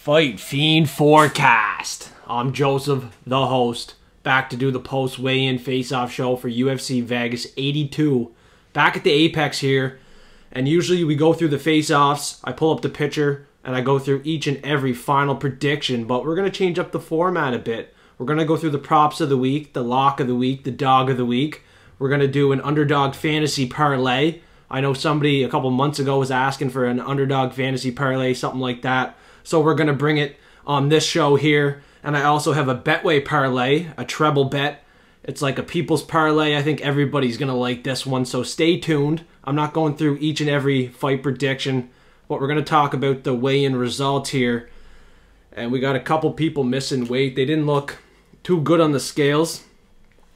Fight Fiend Forecast. I'm Joseph, the host, back to do the post weigh-in face-off show for UFC Vegas 82. Back at the Apex here, and usually we go through the face-offs, I pull up the picture, and I go through each and every final prediction, but we're going to change up the format a bit. We're going to go through the props of the week, the lock of the week, the dog of the week. We're going to do an Underdog Fantasy Parlay. I know somebody a couple months ago was asking for an Underdog Fantasy Parlay, something like that. So we're going to bring it on this show here. And I also have a Betway Parlay, a treble bet. It's like a Peoples Parlay. I think everybody's going to like this one, so stay tuned. I'm not going through each and every fight prediction, but we're going to talk about the weigh-in results here. And we got a couple people missing weight. They didn't look too good on the scales.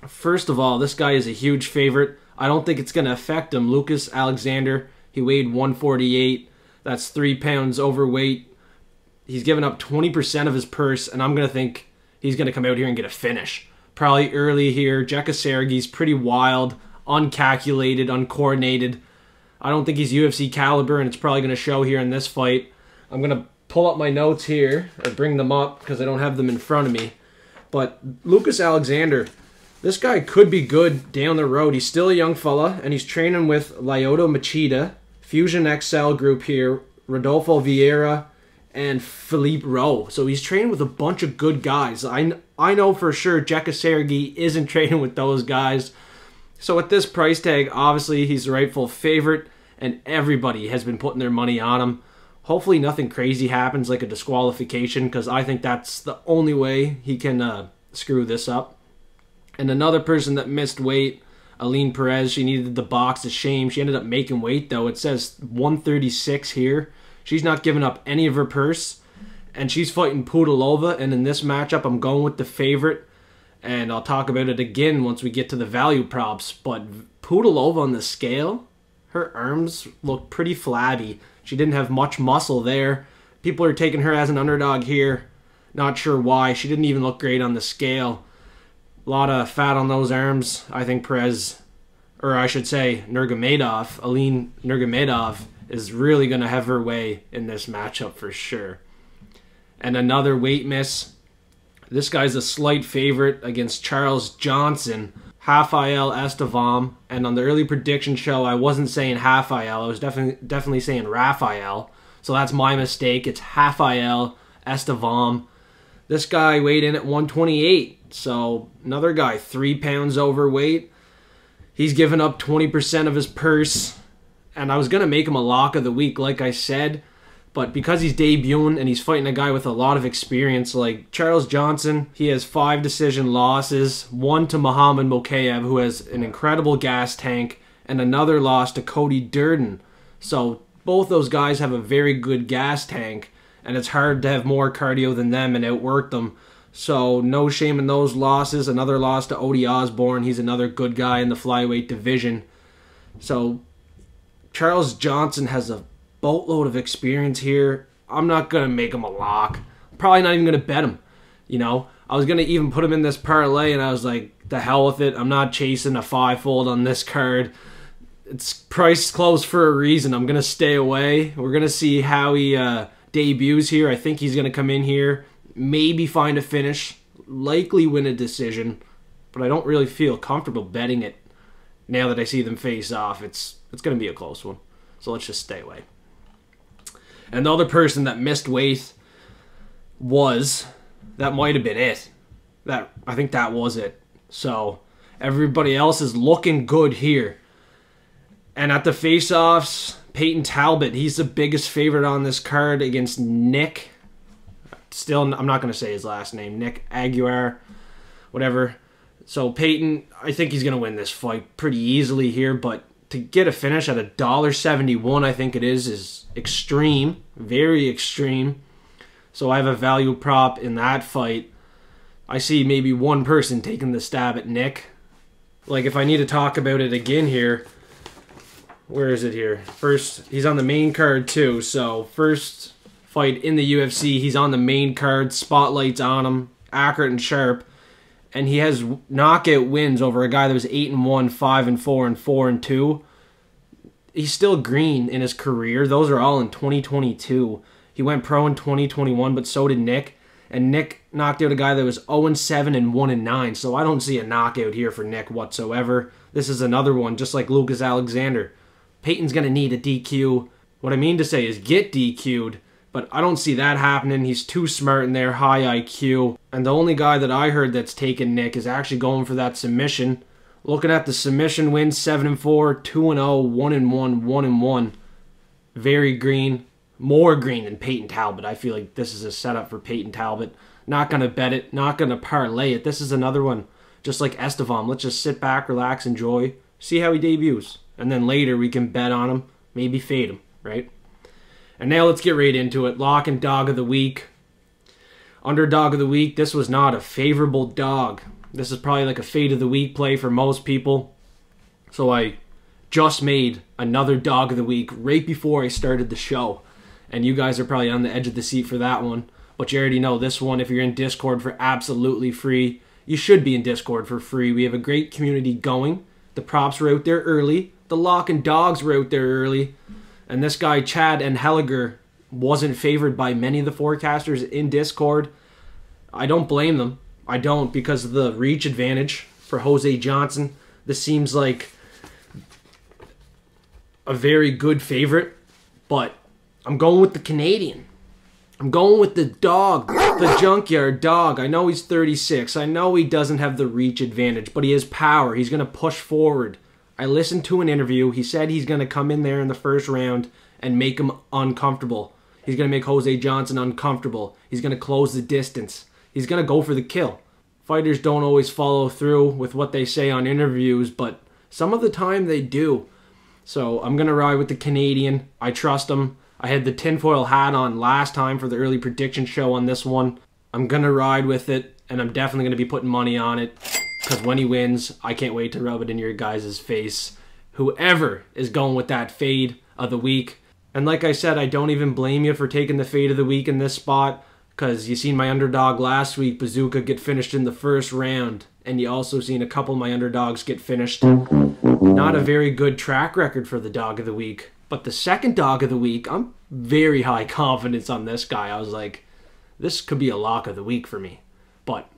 First of all, this guy is a huge favorite. I don't think it's going to affect him. Lucas Alexander, he weighed 148. That's 3 pounds overweight. He's given up 20% of his purse, and I'm going to think he's going to come out here and get a finish. Probably early here. Jekka Sergey's pretty wild, uncalculated, uncoordinated. I don't think he's UFC caliber, and it's probably going to show here in this fight. I'm going to pull up my notes here, or bring them up, because I don't have them in front of me. But Lucas Alexander, this guy could be good down the road. He's still a young fella, and he's training with Lyoto Machida, Fusion XL group here, Rodolfo Vieira, and Philippe Rowe. So he's training with a bunch of good guys. I know for sure Jekka Sergey isn't training with those guys. So at this price tag, obviously he's the rightful favorite, and everybody has been putting their money on him. Hopefully nothing crazy happens like a disqualification, because I think that's the only way he can screw this up. And another person that missed weight, Aline Perez, she needed the box. A shame. She ended up making weight, though. It says 136 here. She's not giving up any of her purse, and she's fighting Pudilova, and in this matchup, I'm going with the favorite, and I'll talk about it again once we get to the value props, but Pudilova on the scale, her arms look pretty flabby. She didn't have much muscle there. People are taking her as an underdog here. Not sure why. She didn't even look great on the scale. A lot of fat on those arms. I think Perez, or I should say Nurmagomedov, Aline Nurmagomedov, is really going to have her way in this matchup for sure. And another weight miss. This guy's a slight favorite against Charles Johnson, Rafael Estevam. And on the early prediction show, I wasn't saying Rafael. I was definitely saying Rafael. So that's my mistake. It's Rafael Estevam. This guy weighed in at 128. So another guy, 3 pounds overweight. He's given up 20% of his purse. And I was going to make him a lock of the week, like I said. But because he's debuting and he's fighting a guy with a lot of experience, like Charles Johnson, he has 5 decision losses. 1 to Muhammad Mokaev, who has an incredible gas tank. And another loss to Cody Durden. So both those guys have a very good gas tank. And it's hard to have more cardio than them and outwork them. So no shame in those losses. Another loss to Odie Osborne. He's another good guy in the flyweight division. So Charles Johnson has a boatload of experience here. I'm not going to make him a lock. I'm probably not even going to bet him. You know, I was going to even put him in this parlay, and I was like, the hell with it. I'm not chasing a 5-fold on this card. It's priced close for a reason. I'm going to stay away. We're going to see how he debuts here. I think he's going to come in here, maybe find a finish, likely win a decision, but I don't really feel comfortable betting it now that I see them face off. It's going to be a close one, so let's just stay away. And the other person that missed weight that might have been it. I think that was it. So everybody else is looking good here. And at the face-offs, Peyton Talbot, he's the biggest favorite on this card against Nick. Still, I'm not going to say his last name. Nick Aguirre, whatever. So Peyton, I think he's going to win this fight pretty easily here, but to get a finish at $1.71, I think it is extreme, very extreme. So I have a value prop in that fight. I see maybe one person taking the stab at Nick. Like, if I need to talk about it again here, where is it here? First, he's on the main card too. So first fight in the UFC, he's on the main card, spotlight's on him, accurate and sharp. And he has knockout wins over a guy that was 8-1, 5-4, and 4-2. He's still green in his career. Those are all in 2022. He went pro in 2021, but so did Nick. And Nick knocked out a guy that was 0-7 and 1-9. So I don't see a knockout here for Nick whatsoever. This is another one, just like Lucas Alexander. Peyton's going to need a DQ. What I mean to say is get DQ'd, but I don't see that happening. He's too smart in there, high IQ. And the only guy that I heard that's taken Nick is actually going for that submission. Looking at the submission wins, 7-4, 2-0, 1-1, 1-1. Very green. More green than Peyton Talbot. I feel like this is a setup for Peyton Talbot. Not going to bet it. Not going to parlay it. This is another one. Just like Estevam. Let's just sit back, relax, enjoy. See how he debuts. And then later we can bet on him. Maybe fade him, right? And now let's get right into it. Lock and dog of the week. Underdog of the week. This was not a favorable dog. This is probably like a fade of the week play for most people. So I just made another dog of the week right before I started the show. And you guys are probably on the edge of the seat for that one. But you already know this one, if you're in Discord for absolutely free, you should be in Discord for free. We have a great community going. The props were out there early. The lock and dogs were out there early. And this guy, Chad and Helliger, wasn't favored by many of the forecasters in Discord. I don't blame them. I don't, because of the reach advantage for Jose Johnson. This seems like a very good favorite, but I'm going with the Canadian. I'm going with the dog, the junkyard dog. I know he's 36. I know he doesn't have the reach advantage, but he has power. He's going to push forward. I listened to an interview. He said he's going to come in there in the first round and make him uncomfortable. He's going to make Jose Johnson uncomfortable. He's going to close the distance. He's going to go for the kill. Fighters don't always follow through with what they say on interviews, but some of the time they do. So I'm going to ride with the Canadian. I trust him. I had the tinfoil hat on last time for the early prediction show on this one. I'm going to ride with it, and I'm definitely going to be putting money on it. Because when he wins, I can't wait to rub it in your guys' face. Whoever is going with that fade of the week. And like I said, I don't even blame you for taking the fade of the week in this spot. Because you seen my underdog last week, Bazooka, get finished in the first round. And you also seen a couple of my underdogs get finished. Not a very good track record for the dog of the week. But the second dog of the week, I'm very high confidence on this guy. I was like, this could be a lock of the week for me. But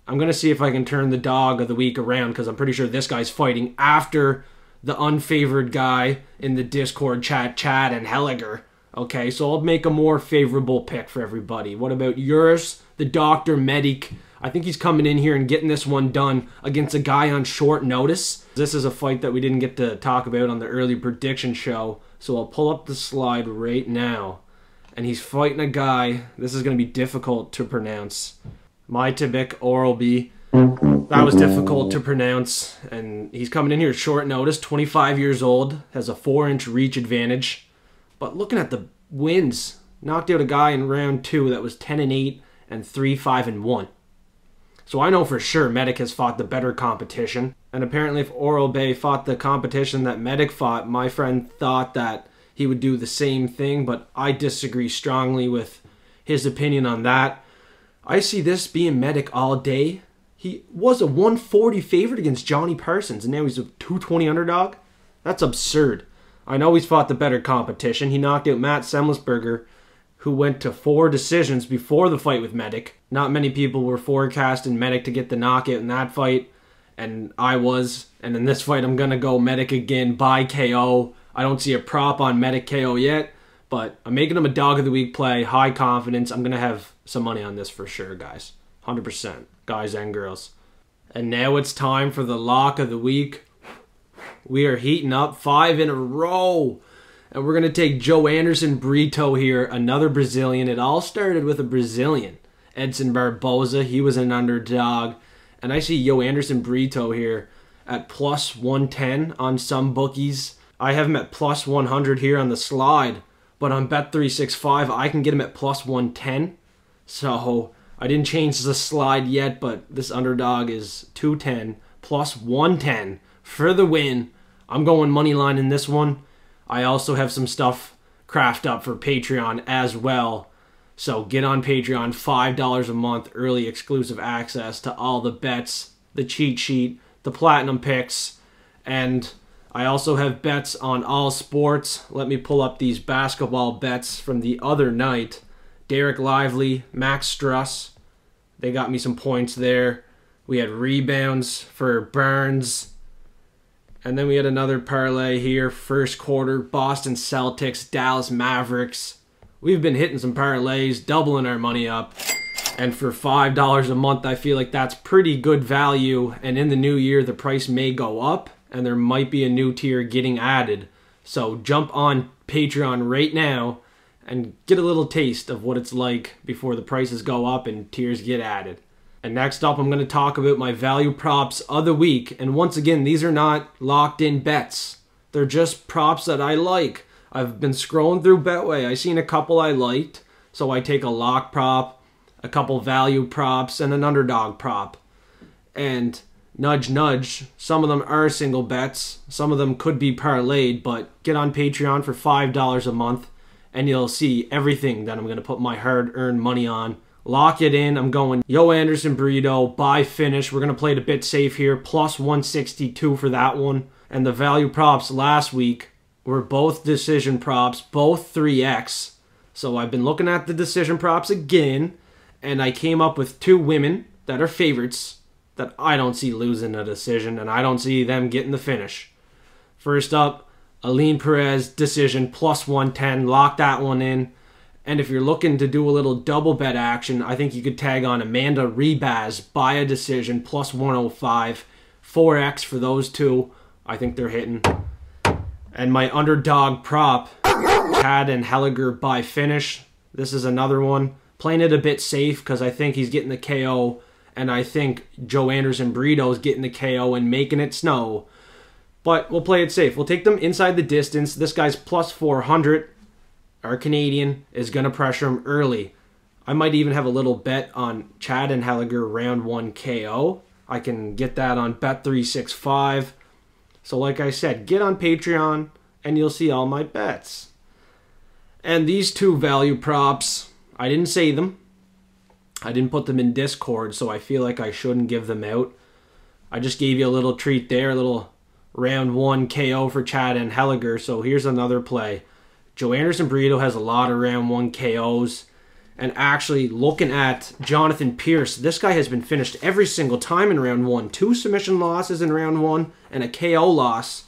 I'm going to see if I can turn the dog of the week around, because I'm pretty sure this guy's fighting after the unfavored guy in the Discord chat, Chad and Helliger. Okay, so I'll make a more favorable pick for everybody. What about yours? The Dr. Medic. I think he's coming in here and getting this one done against a guy on short notice. This is a fight that we didn't get to talk about on the early prediction show. So I'll pull up the slide right now. And he's fighting a guy. This is going to be difficult to pronounce. Mytabik Oralby. That was difficult to pronounce. And he's coming in here at short notice. 25 years old. Has a 4-inch reach advantage. But looking at the wins. Knocked out a guy in round 2 that was 10-8 and 3-5-1. So I know for sure Medic has fought the better competition. And apparently if Oral Bay fought the competition that Medic fought, my friend thought that he would do the same thing, but I disagree strongly with his opinion on that. I see this being Medic all day. He was a 140 favorite against Johnny Parsons, and now he's a 220 underdog? That's absurd. I know he's fought the better competition. He knocked out Matt Semelsberger, who went to 4 decisions before the fight with Medic. Not many people were forecasting Medic to get the knockout in that fight, and I was. And in this fight, I'm going to go Medic again by KO. I don't see a prop on Medic KO yet, but I'm making him a dog of the week play, high confidence. I'm going to have some money on this for sure, guys. 100%, guys and girls. And now it's time for the lock of the week. We are heating up 5 in a row. And we're going to take Joe Anderson Brito here, another Brazilian. It all started with a Brazilian, Edson Barboza. He was an underdog. And I see Joe Anderson Brito here at plus 110 on some bookies. I have him at plus 100 here on the slide. But on Bet365, I can get him at plus 110. So I didn't change the slide yet, but this underdog is 210 plus 110 for the win. I'm going money line in this one. I also have some stuff crafted up for Patreon as well. So get on Patreon, $5 a month, early exclusive access to all the bets, the cheat sheet, the platinum picks, and I also have bets on all sports. Let me pull up these basketball bets from the other night. Derek Lively, Max Struss. They got me some points there. We had rebounds for Burns. And then we had another parlay here. First quarter, Boston Celtics, Dallas Mavericks. We've been hitting some parlays, doubling our money up. And for $5 a month, I feel like that's pretty good value. And in the new year, the price may go up, and there might be a new tier getting added. So jump on Patreon right now and get a little taste of what it's like before the prices go up and tiers get added. And next up, I'm going to talk about my value props of the week. And once again, these are not locked in bets. They're just props that I like. I've been scrolling through Betway. I seen a couple I liked. So I take a lock prop, a couple value props, and an underdog prop. And nudge, nudge, some of them are single bets. Some of them could be parlayed, but get on Patreon for $5 a month, and you'll see everything that I'm going to put my hard-earned money on. Lock it in. I'm going Yo Anderson Burrito, buy finish. We're going to play it a bit safe here. Plus 162 for that one. And the value props last week were both decision props, both 3x. So I've been looking at the decision props again, and I came up with two women that are favorites that I don't see losing a decision, and I don't see them getting the finish. First up, Aline Perez, decision, plus 110. Lock that one in. And if you're looking to do a little double bet action, I think you could tag on Amanda Rebaz, buy a decision, plus 105. 4x for those two. I think they're hitting. And my underdog prop, Chad and Helliger, buy finish. This is another one. Playing it a bit safe because I think he's getting the KO. And I think Joe Anderson Burrito is getting the KO and making it snow. But we'll play it safe. We'll take them inside the distance. This guy's plus 400. Our Canadian is going to pressure him early. I might even have a little bet on Chad and Helliger round 1 KO. I can get that on Bet365. So like I said, get on Patreon and you'll see all my bets. And these two value props, I didn't say them. I didn't put them in Discord, so I feel like I shouldn't give them out. I just gave you a little treat there, a little round 1 KO for Chad and Helliger. So here's another play. Joe Anderson Burrito has a lot of round 1 KOs. And actually, looking at Jonathan Pierce, this guy has been finished every single time in round 1. 2 submission losses in round 1 and a KO loss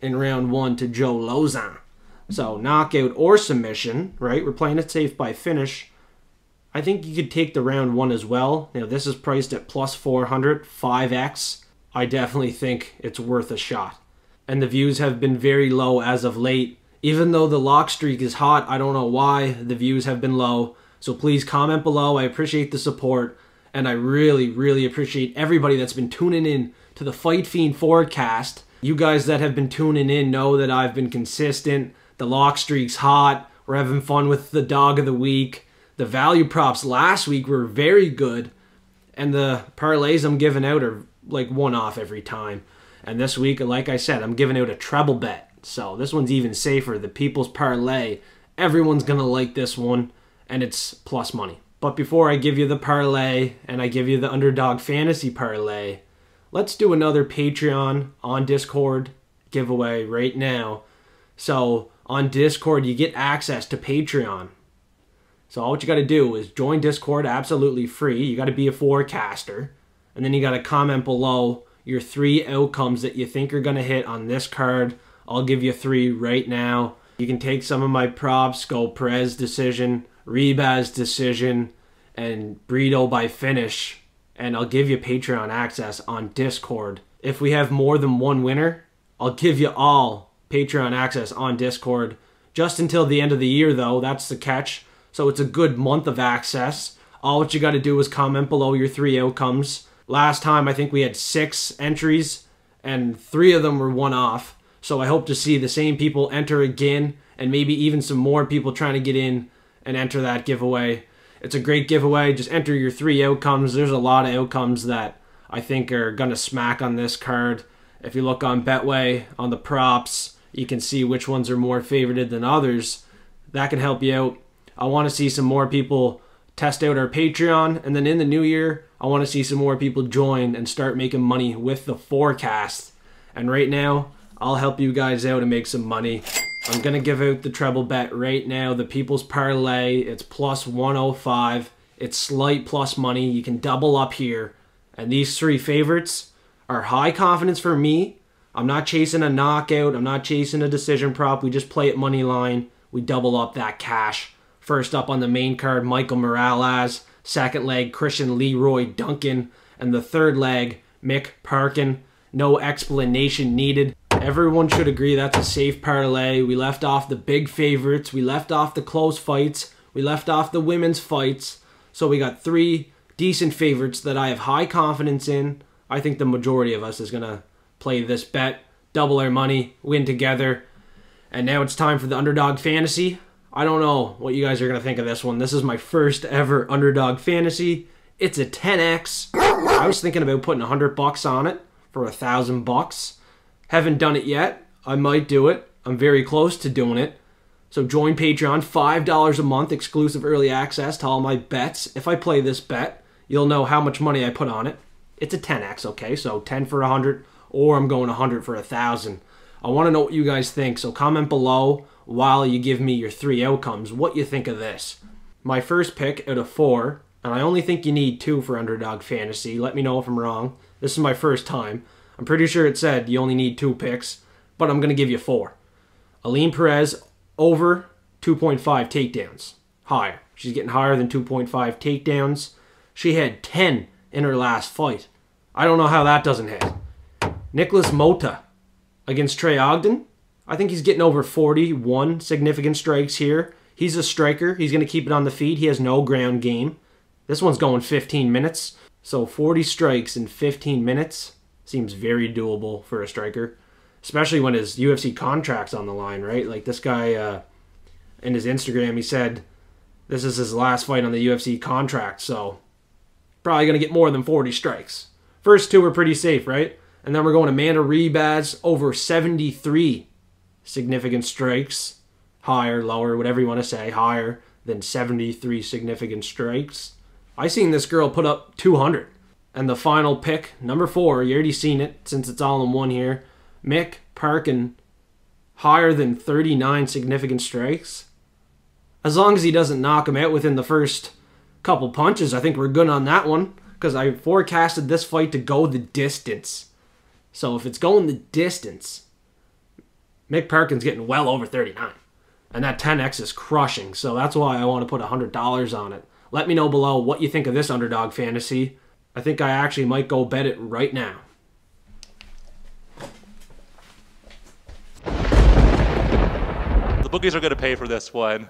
in round 1 to Joe Lauzon. So knockout or submission, right? We're playing it safe by finish. I think you could take the round 1 as well. Now, this is priced at plus 400, 5x. I definitely think it's worth a shot. And the views have been very low as of late. Even though the lock streak is hot, I don't know why the views have been low. So please comment below. I appreciate the support. And I really, really appreciate everybody that's been tuning in to the Fight Fiend forecast. You guys that have been tuning in know that I've been consistent. The lock streak's hot. We're having fun with the dog of the week. The value props last week were very good. And the parlays I'm giving out are like one-off every time. And this week, like I said, I'm giving out a treble bet. So this one's even safer. The People's Parlay. Everyone's going to like this one. And it's plus money. But before I give you the parlay and I give you the Underdog Fantasy Parlay, let's do another Patreon on Discord giveaway right now. So on Discord, you get access to Patreon. So all what you got to do is join Discord absolutely free. You got to be a forecaster. And then you got to comment below your 3 outcomes that you think are going to hit on this card. I'll give you 3 right now. You can take some of my props, go Perez decision, Rebaz decision, and Burrito by finish. And I'll give you Patreon access on Discord. If we have more than one winner, I'll give you all Patreon access on Discord. Just until the end of the year though, that's the catch. So it's a good month of access. All what you got to do is comment below your 3 outcomes. Last time I think we had 6 entries and 3 of them were one-off. So I hope to see the same people enter again and maybe even some more people trying to get in and enter that giveaway. It's a great giveaway. Just enter your 3 outcomes. There's a lot of outcomes that I think are going to smack on this card. If you look on Betway, on the props, you can see which ones are more favorited than others. That can help you out. I want to see some more people test out our Patreon. And then in the new year, I want to see some more people join and start making money with the forecast. And right now, I'll help you guys out and make some money. I'm going to give out the treble bet right now. The People's Parlay, it's plus 105. It's slight plus money. You can double up here. And these three favorites are high confidence for me. I'm not chasing a knockout. I'm not chasing a decision prop. We just play it money line. We double up that cash. First up on the main card, Michael Morales. Second leg, Christian Leroy Duncan. And the third leg, Mick Parkin. No explanation needed. Everyone should agree that's a safe parlay. We left off the big favorites. We left off the close fights. We left off the women's fights. So we got three decent favorites that I have high confidence in. I think the majority of us is going to play this bet, double our money, win together. And now it's time for the Underdog Fantasy. I don't know what you guys are going to think of this one. This is my first ever Underdog Fantasy. It's a 10x. I was thinking about putting $100 on it for $1,000. Haven't done it yet. I might do it. I'm very close to doing it. So join Patreon, $5 a month, exclusive early access to all my bets. If I play this bet, you'll know how much money I put on it. It's a 10x, okay? So 10 for 100, or I'm going 100 for 1,000. I want to know what you guys think, so comment below while you give me your three outcomes, what you think of this. My first pick out of 4, and I only think you need 2 for Underdog Fantasy. Let me know if I'm wrong. This is my first time. I'm pretty sure it said you only need 2 picks, but I'm going to give you 4. Aline Perez over 2.5 takedowns. Higher. She's getting higher than 2.5 takedowns. She had 10 in her last fight. I don't know how that doesn't hit. Nicholas Mota against Trey Ogden. I think he's getting over 41 significant strikes here. He's a striker. He's going to keep it on the feet. He has no ground game. This one's going 15 minutes. So 40 strikes in 15 minutes seems very doable for a striker. Especially when his UFC contract's on the line, right? Like this guy, in his Instagram, he said this is his last fight on the UFC contract. So probably going to get more than 40 strikes. First 2 are pretty safe, right? And then we're going Amanda Ribas over 73 significant strikes. Higher, lower, whatever you want to say. Higher than 73 significant strikes. I seen this girl put up 200. And the final pick, number 4, you already seen it since it's all in one here. Mick Parkin, higher than 39 significant strikes. As long as he doesn't knock him out within the first couple punches, I think we're good on that one. Because I forecasted this fight to go the distance. So if it's going the distance, Mick Parkin's getting well over 39. And that 10x is crushing. So that's why I want to put $100 on it. Let me know below what you think of this Underdog Fantasy. I think I actually might go bet it right now. The bookies are going to pay for this one.